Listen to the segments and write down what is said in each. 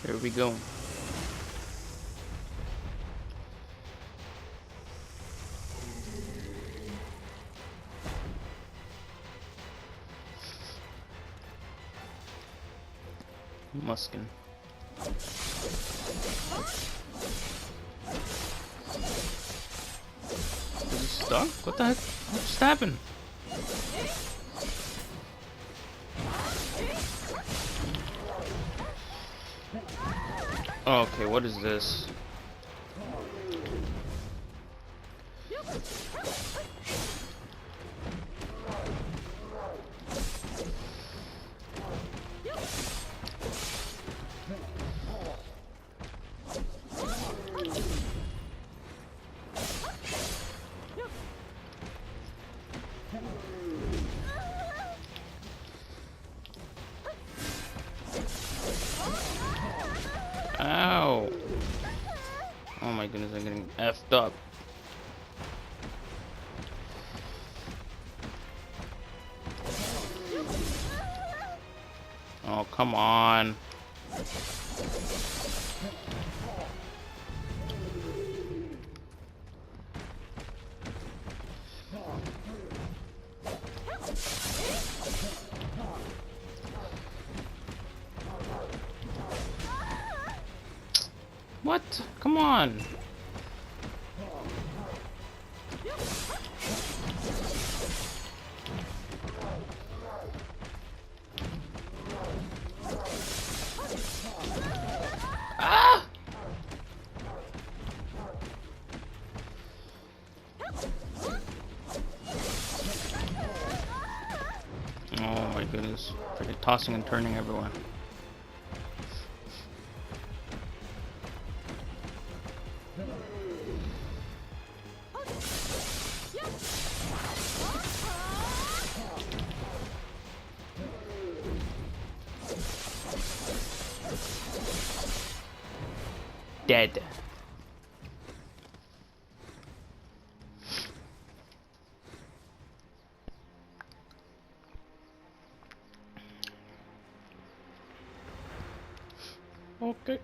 Here we go. Muskan. Is he stuck? What the heck? What just happened? Okay, what is this? Ow! Oh my goodness, I'm getting effed up. Oh, come on. What? Come on. Ah! Oh my goodness. Freaking tossing and turning everyone. Dead. Okay.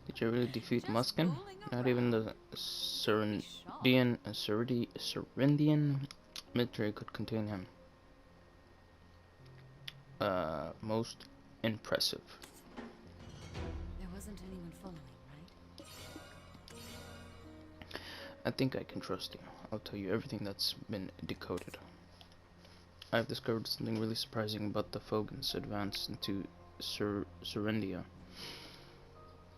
Did you really defeat Muskan? Not even the Cerendian military could contain him. Most impressive. There wasn't anyone following, right? I think I can trust you. I'll tell you everything that's been decoded. I've discovered something really surprising about the Fogans' advance into Cerendia.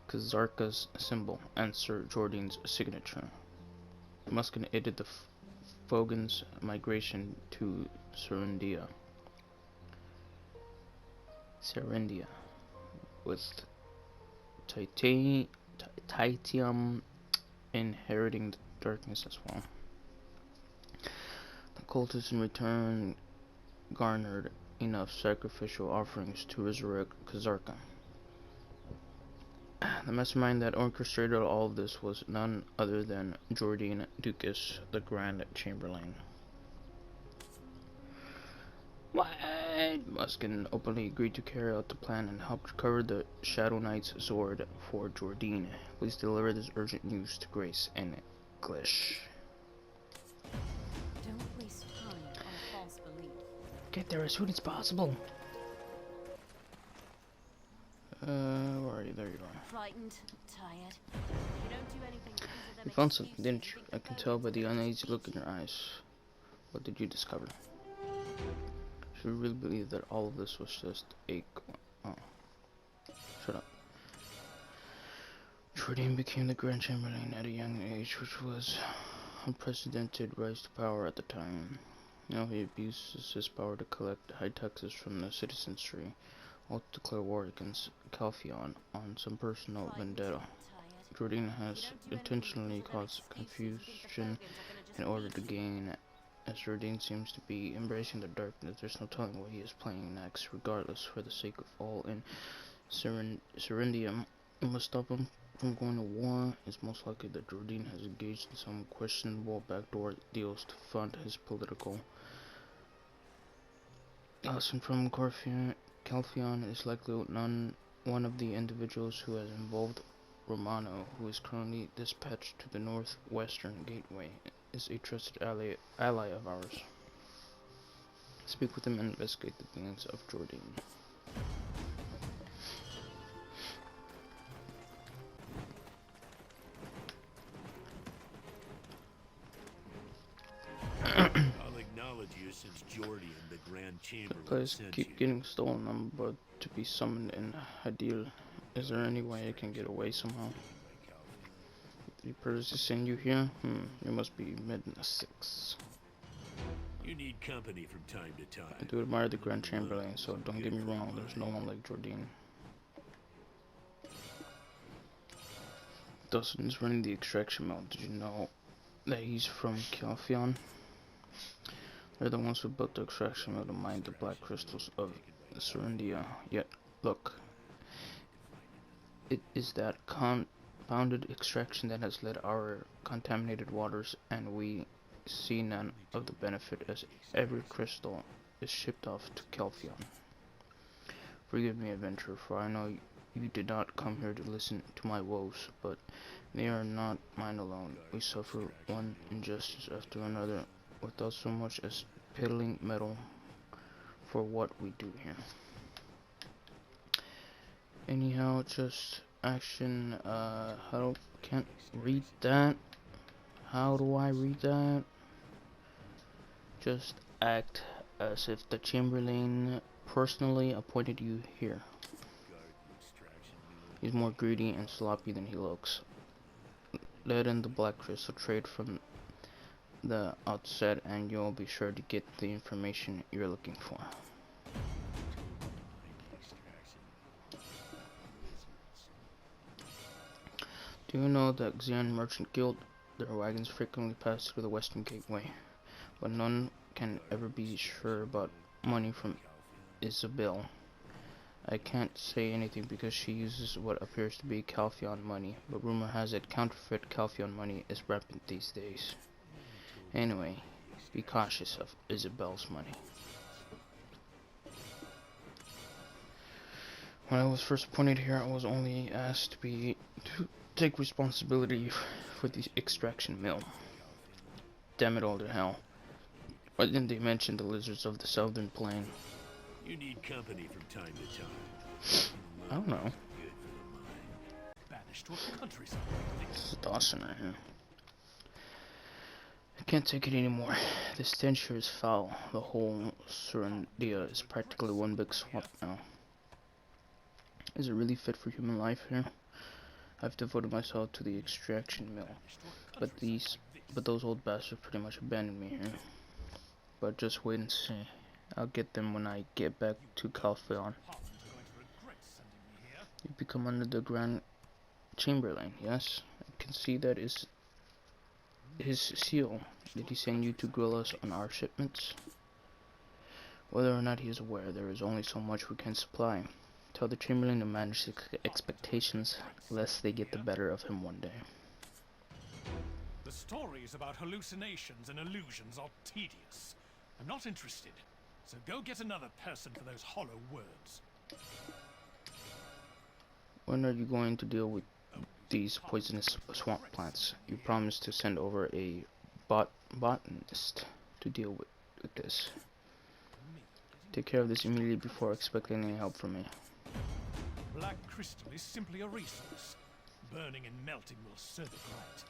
Kazarka's symbol, and Sir Jordan's signature. Muskan aided the Fogans' migration to Serendia, with Titium inheriting the darkness as well. The cultists in return garnered enough sacrificial offerings to resurrect Kazarka. The mastermind that orchestrated all of this was none other than Jordan Dukas, the Grand Chamberlain. What? Muskan openly agreed to carry out the plan and helped recover the Shadow Knight's sword for Jordan. Please deliver this urgent news to Grace in English. Don't waste time on a false belief. Get there as soon as possible. Where are you? There you are. Frightened, tired. You don't do anything because of them. You found something, didn't you? I can tell by the uneasy look in your eyes. What did you discover? Should we really believe that all of this was just a... Oh. Shut up. Jordan became the Grand Chamberlain at a young age, which was unprecedented rise to power at the time. Now he abuses his power to collect high taxes from the citizenry, or to declare war against Calpheon on some personal vendetta. Jordan has intentionally caused confusion in order to gain. As Jordan seems to be embracing the darkness, there's no telling what he is playing next. Regardless, for the sake of all in Serendium, we must stop him from going to war. It's most likely that Jordan has engaged in some questionable backdoor deals to fund his political. Lesson from Calpheon is likely one of the individuals who has involved Romano, who is currently dispatched to the northwestern gateway, is a trusted ally of ours. Speak with him and investigate the feelings of Jordan. I'll acknowledge you since Jordan, the Grand Chamberlain, Players sent keep you. getting stolen. I'm about to be summoned in Hadil. Is there any way I can get away somehow? The purpose to send you here? You must be mid-6. You need company from time to time. I do admire the Grand Chamberlain, so don't get me wrong, there's no one like Jordan. Dustin is running the extraction mill. Did you know that he's from Calpheon? They're the ones who built the extraction mill to mine the black crystals of Serendia. Yet, look, it is that confounded extraction that has led our contaminated waters, and we see none of the benefit as every crystal is shipped off to Calpheon. Forgive me, adventurer, for I know you did not come here to listen to my woes, but they are not mine alone. We suffer one injustice after another, without so much as piddling metal for what we do here. Anyhow, just action. Can't read that. How do I read that? Just act as if the Chamberlain personally appointed you here. He's more greedy and sloppy than he looks. Let in the black crystal trade from the outset, and you'll be sure to get the information you're looking for. Do you know that Xian Merchant Guild? Their wagons frequently pass through the western gateway, but none can ever be sure about money from Isabel. I can't say anything because she uses what appears to be Calpheon money, but rumor has it counterfeit Calpheon money is rampant these days. Anyway, be cautious of Isabel's money. When I was first appointed here, I was only asked to take responsibility for the extraction mill. Damn it all to hell. Why didn't they mention the lizards of the southern plain? You need company from time to time. I don't know. Good for the mind. Banished to a countryside. This is Dawson right here. I can't take it anymore. The stench here is foul. The whole Serendia is practically one big swamp now. Is it really fit for human life here? I've devoted myself to the extraction mill, but those old bastards pretty much abandoned me here. But just wait and see. I'll get them when I get back to Calpheon. You become under the Grand Chamberlain, yes? I can see that is his seal. Did he send you to grill us on our shipments? Whether or not he is aware, there is only so much we can supply. Tell the Chamberlain to manage his expectations, lest they get the better of him one day. The stories about hallucinations and illusions are tedious. I'm not interested. So go get another person for those hollow words. When are you going to deal with these poisonous swamp plants? You promised to send over a botanist to deal with this. Take care of this immediately before expecting any help from me. Black crystal is simply a resource. Burning and melting will serve it right.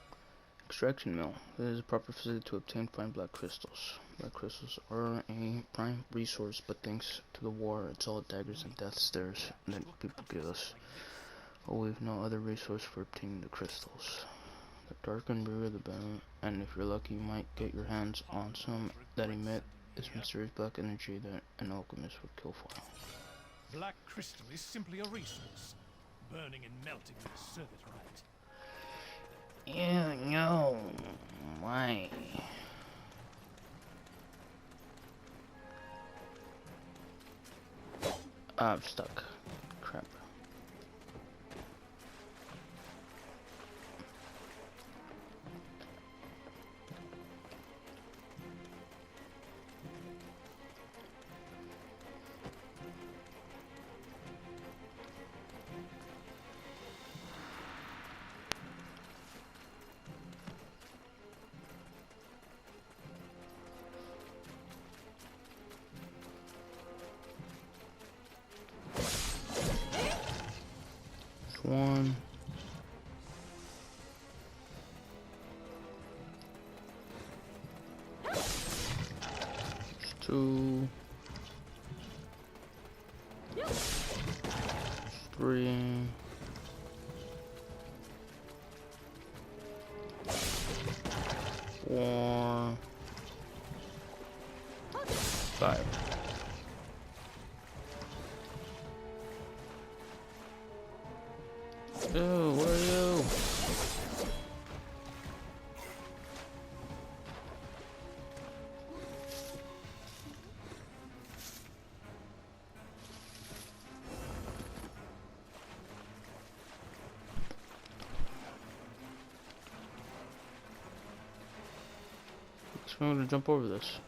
Extraction mill. It is a proper facility to obtain fine black crystals. Black crystals are a prime resource, but thanks to the war, it's all daggers and death stares that people give us. But we've no other resource for obtaining the crystals. The darker and bigger the better, and if you're lucky, you might get your hands on some that emit This mysterious black energy that an alchemist would kill for. Black crystal is simply a resource. Burning and melting will serve it right. Ew, no. Why? I'm stuck. Crap. One. There's two. There's three. Four. Five. Ew, where are you? I'm gonna jump over this.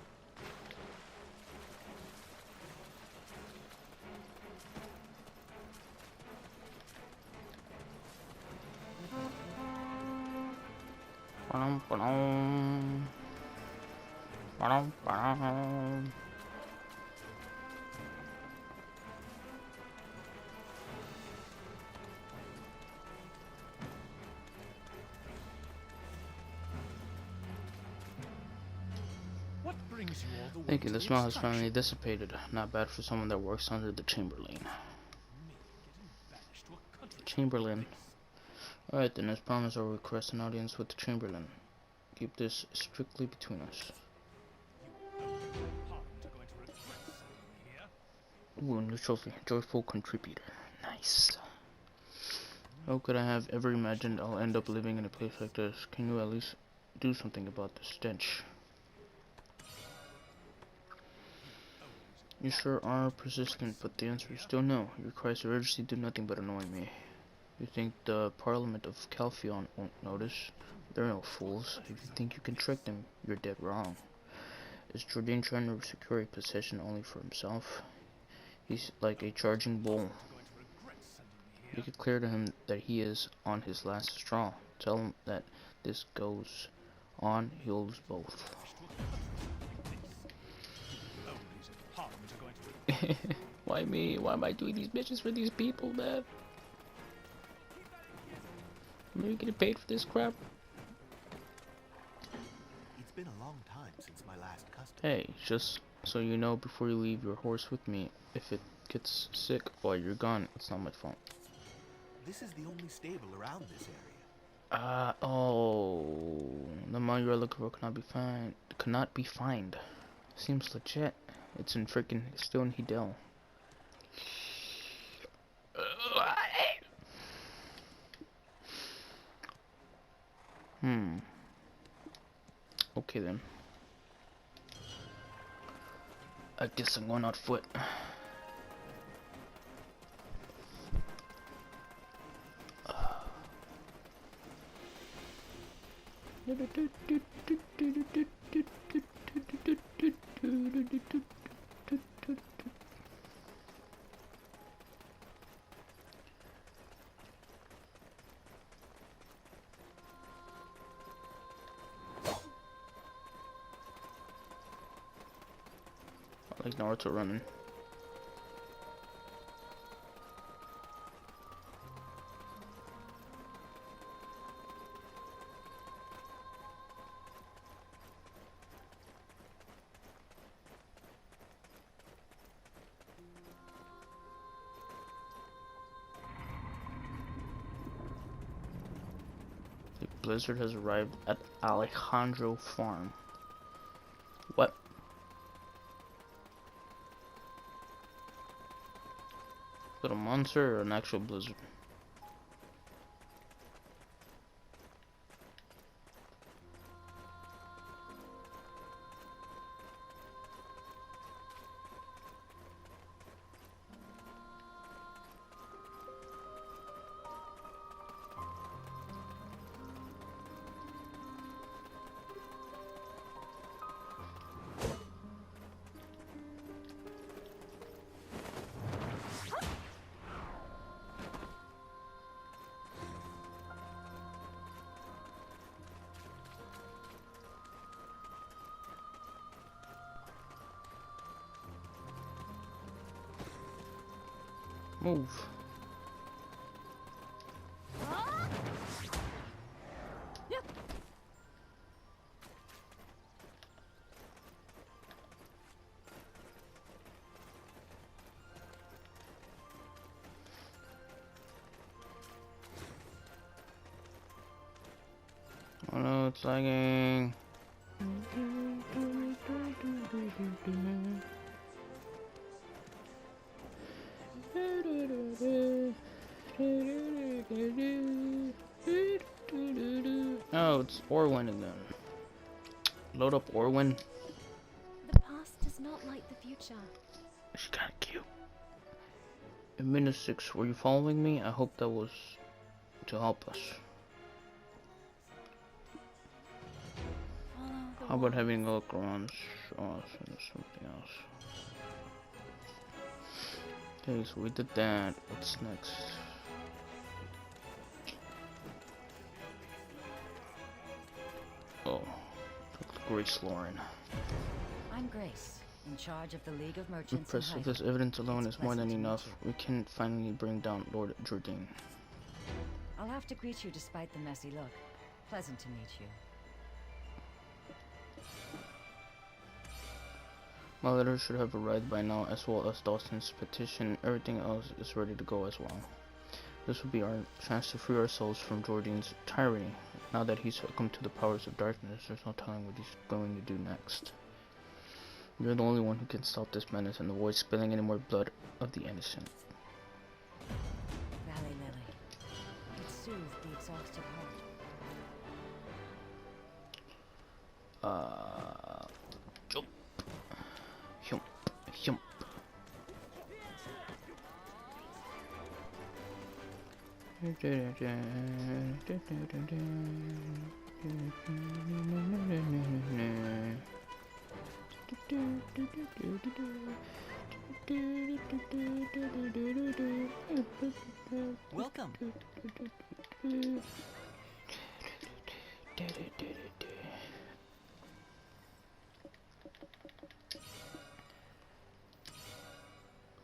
What brings you all the way Thank you, to the the smell has extraction? finally dissipated. Not bad for someone that works under the Chamberlain. Me getting banished to a country Chamberlain. Alright then, as promised, I'll request an audience with the Chamberlain. Keep this strictly between us. you Parliament are going to regret sending me here. Ooh, new trophy. Joyful contributor. Nice. How could I have ever imagined I'll end up living in a place like this? Can you at least do something about the stench? You sure are persistent, but the answer is still no. Your cries of urgency do nothing but annoy me. You think the Parliament of Calphion won't notice? They're no fools. If you think you can trick them, you're dead wrong. Is Jordan trying to secure a possession only for himself? He's like a charging bull. Going to regret sending me here. Make it clear to him that he is on his last straw. Tell him that this goes on, he'll lose both. Onlys in Parliament are going to Why me? Why am I doing these missions for these people, man? Am I getting paid for this crap? It's been a long time since my last customer. Hey, just so you know, before you leave your horse with me, if it gets sick while you're gone, it's not my fault. This is the only stable around this area. Oh, the money you're looking for cannot be fined. Seems legit. It's in freaking still in Hidel. Okay then. I guess I'm going on foot. I like Naruto running. The blizzard has arrived at Alejandro Farm. What? monster or an actual blizzard? Move. Oh no, it's lagging. Oh, it's Orwin again. Load up Orwin. The past does not like the future. She's kinda cute. In minute 6, were you following me? I hope that was to help us. Follow the How about wall. having a look around? Oh, something else. Okay, so we did that. What's next? Oh, Grace Lauren. I'm Grace, in charge of the League of Merchants in Impressive. Hyde. This evidence alone It's is more than pleasant to meet enough. you. We can finally bring down Lord Jordan. I'll have to greet you despite the messy look. Pleasant to meet you. My letter should have arrived by now, as well as Dawson's petition. Everything else is ready to go as well. This will be our chance to free ourselves from Jordan's tyranny. Now that he's succumbed to the powers of darkness, there's no telling what he's going to do next. You're the only one who can stop this menace and avoid spilling any more blood of the innocent. Valley Lily. It soothed the exhausted heart. Jump. Jump. Jump. Welcome.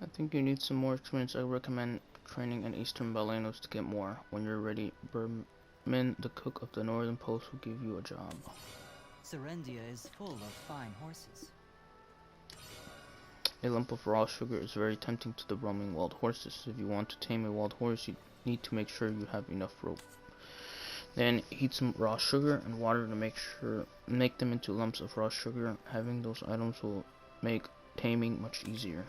I think you need some more experience. I recommend training in Eastern Balenos to get more. When you're ready, Berman, the cook of the Northern Post, will give you a job. Serendia is full of fine horses. A lump of raw sugar is very tempting to the roaming wild horses. If you want to tame a wild horse, you need to make sure you have enough rope. Then heat some raw sugar and water to make them into lumps of raw sugar. Having those items will make taming much easier.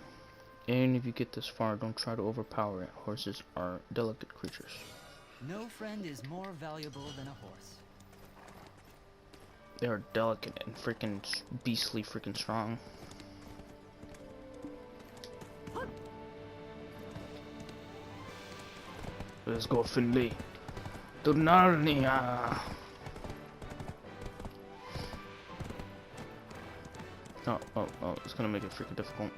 And if you get this far, don't try to overpower it. Horses are delicate creatures. No friend is more valuable than a horse. They are delicate and freaking beastly freaking strong. Let's go, Finley. To Narnia. Oh, it's gonna make it freaking difficult.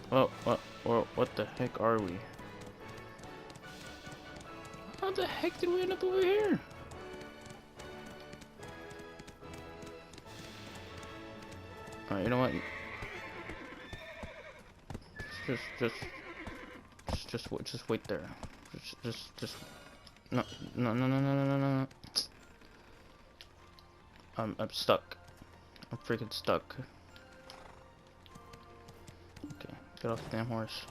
What the heck are we? How the heck did we end up over here? Alright, you know what? Just wait there. Just no. I'm stuck. I'm freaking stuck. Okay, get off the damn horse.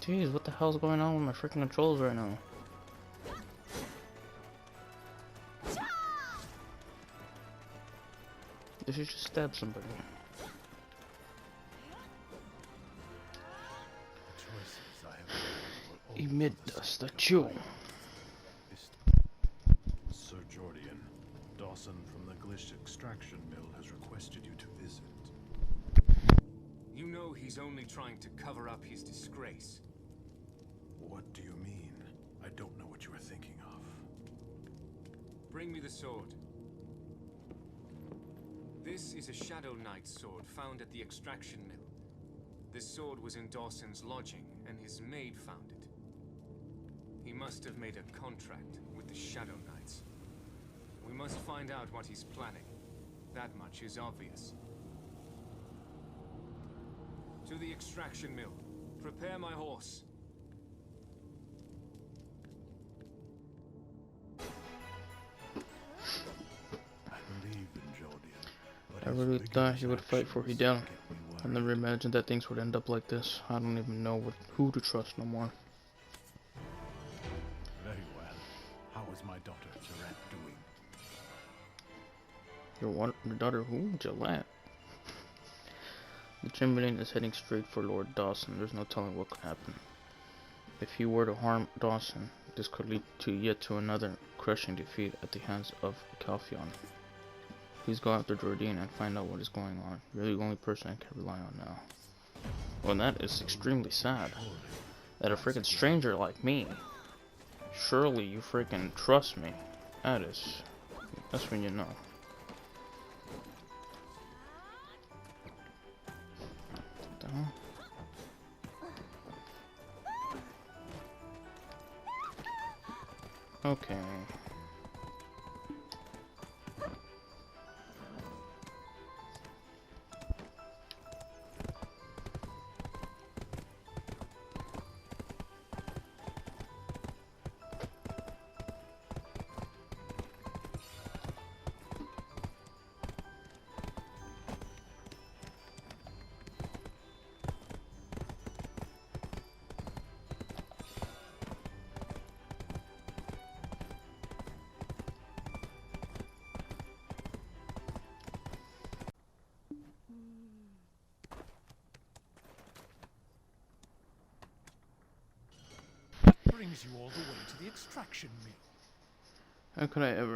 Jeez, what the hell's going on with my freaking controls right now? They should just stab somebody. Emit dust, that's you. Sir Jordian, Dawson from the Glish extraction mill has requested you to visit. You know he's only trying to cover up his disgrace. What do you mean? I don't know what you are thinking of. Bring me the sword. This is a Shadow Knight sword found at the extraction mill. This sword was in Dawson's lodging, and his maid found it. He must have made a contract with the Shadow Knights. We must find out what he's planning. That much is obvious. To the extraction mill. Prepare my horse. I believe in Jordian, but I his really thought he would vigorous fight for actions Hidel. get me I never imagined that things would end up like this. I don't even know who to trust no more. Very well. How is my daughter, Gillette, doing? Your daughter who? Gillette. The Chamberlain is heading straight for Lord Dawson. There's no telling what could happen. If he were to harm Dawson, this could lead to yet another crushing defeat at the hands of Calpheon. Please go after Jordan and find out what is going on. You're the only person I can rely on now. Well, that is extremely sad. That a freaking stranger like me. Surely you freaking trust me. That's when you know. What the hell? Okay. Brings you all the way to the extraction mill. How could I have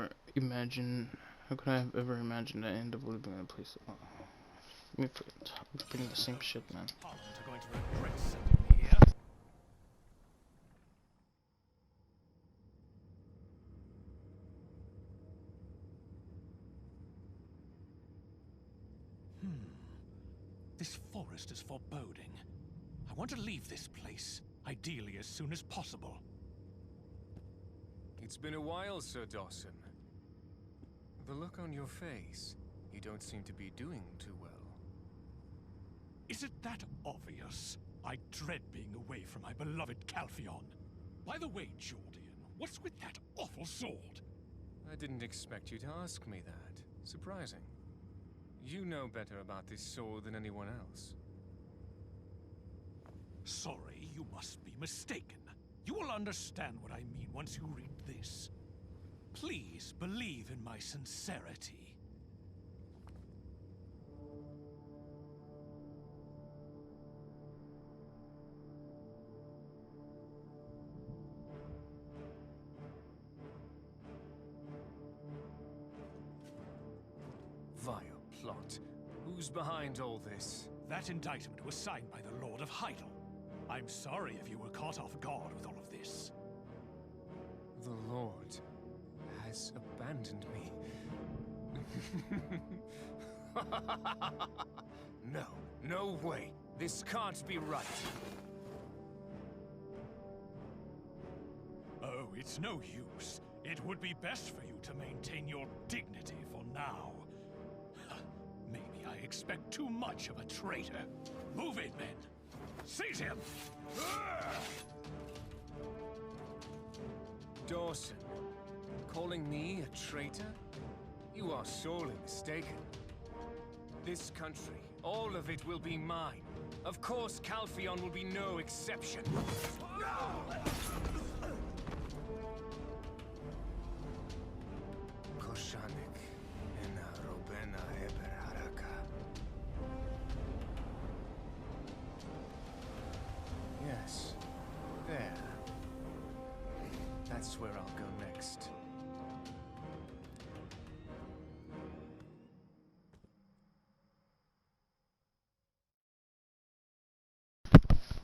ever imagined the end of living in a place? Oh, I'm repeating the same shit, man. Parliament are going to regret sending me here. This forest is foreboding. I want to leave this place, ideally as soon as possible. It's been a while, Sir Dawson. The look on your face, you don't seem to be doing too well. Is it that obvious? I dread being away from my beloved Calpheon. By the way, Jordian, what's with that awful sword? I didn't expect you to ask me that. Surprising. You know better about this sword than anyone else. Sorry, you must be mistaken. You will understand what I mean once you read this. Please believe in my sincerity. Vile plot. Who's behind all this? That indictment was signed by the Lord of Heidel. I'm sorry if you were caught off guard with all of this. The Lord has abandoned me. No way. This can't be right. Oh, it's no use. It would be best for you to maintain your dignity for now. Maybe I expect too much of a traitor. Move it, men. Seize him! Dawson, calling me a traitor? You are sorely mistaken. This country, all of it will be mine. Of course, Calpheon will be no exception. Koshanik, ena robena eber haraka. Yes, there. That's where I'll go next.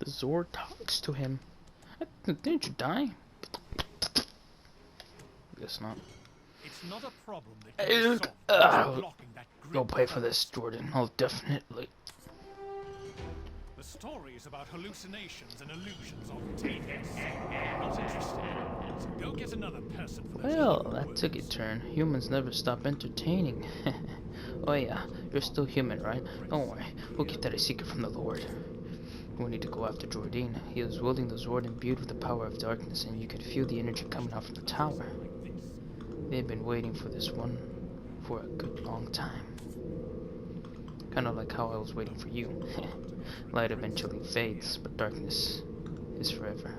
The Zord talks to him. Didn't you die? Guess not. It's not a problem that can be solved by just blocking that grip. You'll pay for this, Jordan. I'll definitely. The story is about hallucinations and illusions of taints. Not interested. So go get another person for those Well, hollow that words. took a turn. Humans never stop entertaining. Oh yeah, you're still human, right? Don't worry. We'll keep that a secret from the Lord. We need to go after Jordine. He is wielding the Zord imbued with the power of darkness, and you can feel the energy coming out from the tower. They've been waiting for this one for a good long time. Kind of like how I was waiting for you. Light eventually fades, but darkness is forever.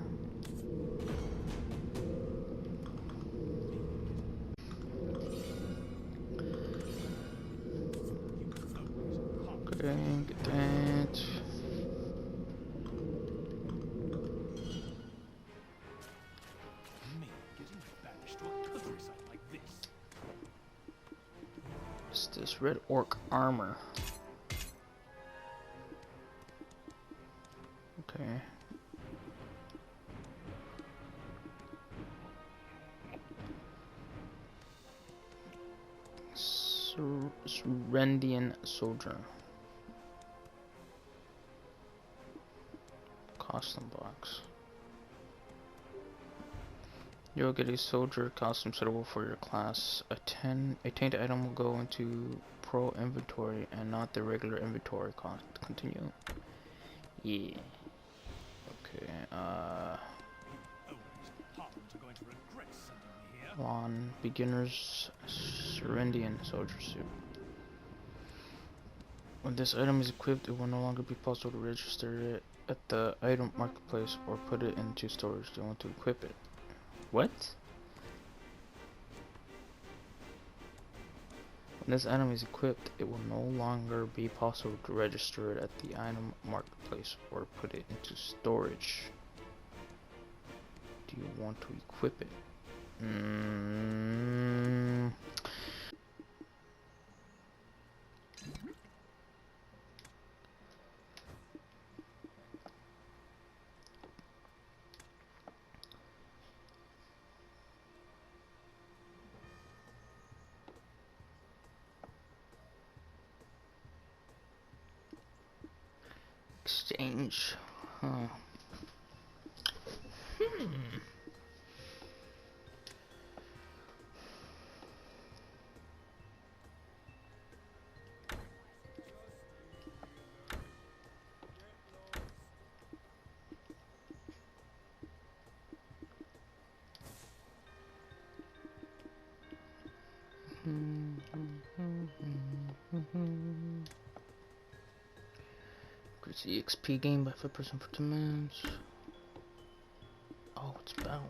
Okay, get that. Me getting banished to a countryside like this. What's this? Red orc armor. Okay. Rendian soldier. Costume box. You'll get a soldier costume suitable for your class. A tainted item will go into pro inventory and not the regular inventory cost. Continue. Yeah. Okay. On beginner's Serendian soldier suit. When this item is equipped, it will no longer be possible to register it at the item marketplace or put it into storage. Do you want to equip it? What? When this item is equipped, it will no longer be possible to register it at the item marketplace or put it into storage. Do you want to equip it? Exchange. Huh. Increase the XP gain by 5% for 2 minutes. Oh, it's bound.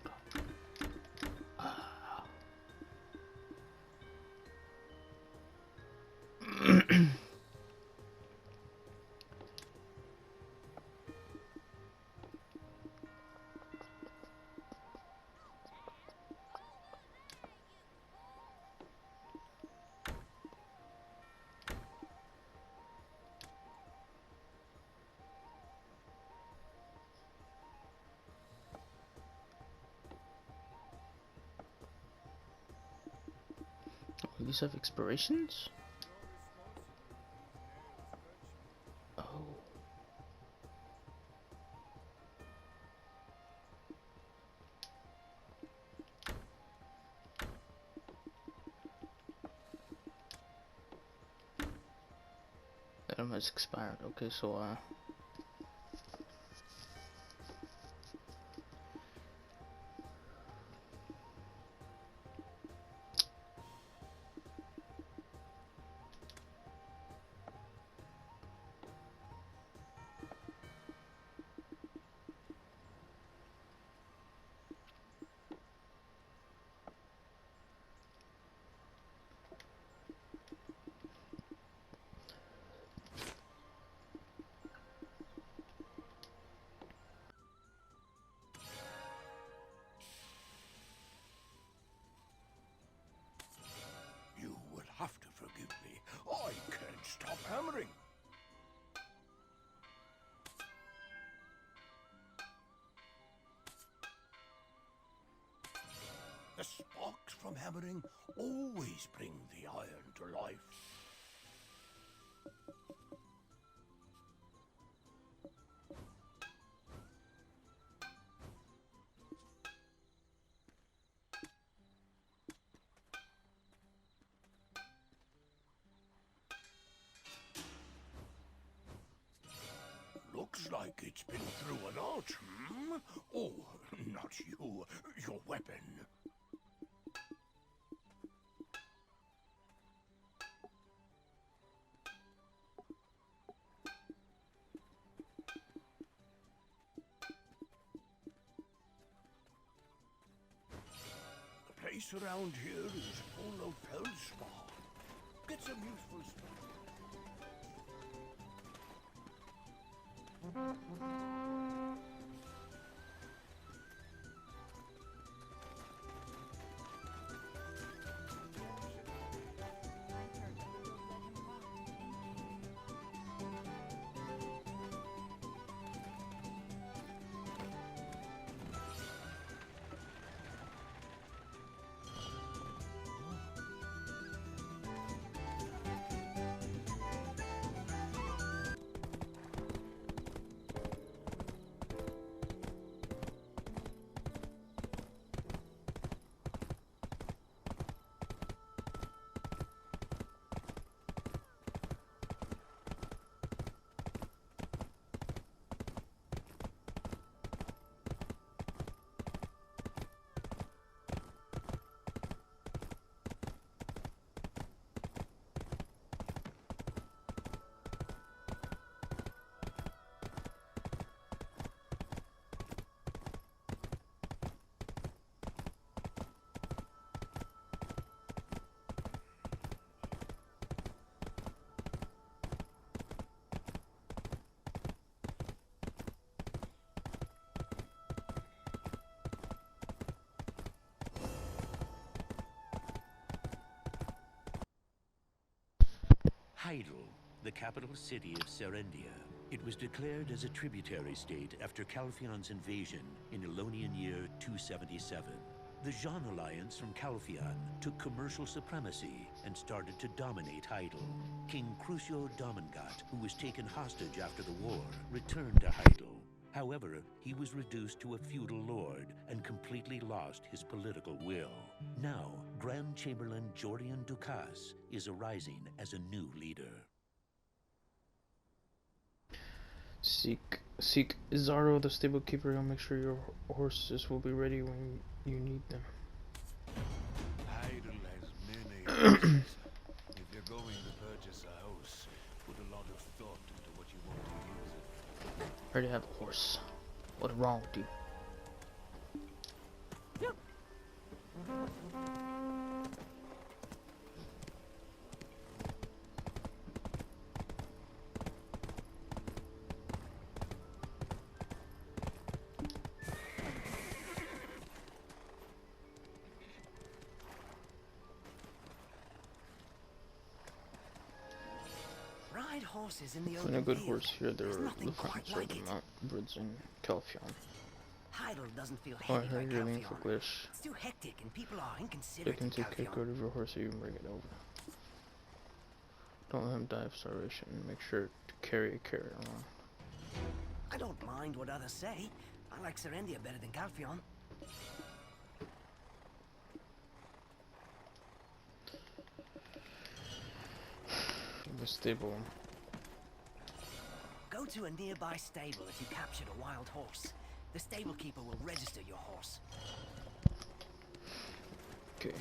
Will these have expirations? Oh. That one has expired. Okay, so The sparks from hammering always bring the iron to life. Looks like it's been through an arch, hmm? Oh, not you. Your weapon. The place around here is full of feldspar. Get some useful stuff. Heidel, the capital city of Serendia. It was declared as a tributary state after Calphion's invasion in Elonian year 277. The Jean Alliance from Calphion took commercial supremacy and started to dominate Heidel. King Crucio Domingat, who was taken hostage after the war, returned to Heidel. However, he was reduced to a feudal lord and completely lost his political will. Now, Grand Chamberlain Jordian Dukas is arising as a new leader. Seek Izaro, the stable keeper. He'll make sure your horses will be ready when you need them. Heidel has many houses. If you're going to purchase a house, put a lot of thought into what you want to use it. I already have a horse. What's wrong with you? Ride horses in the Find a open good field. horse here. There There's are nothing the quite front like the it. Mount Bridge in Calphion. Heidel doesn't feel Oh, I heavy heard like you're leaving for Calphion. Glish. It's too hectic and people are You inconsiderate can to take care Calphion. of your horse or you can bring it over. Don't let him die of starvation. Make sure to carry a carrot along. I don't mind what others say. I like Serendia better than Calphion. The stable. Go to a nearby stable if you captured a wild horse. The stable keeper will register your horse. Okay.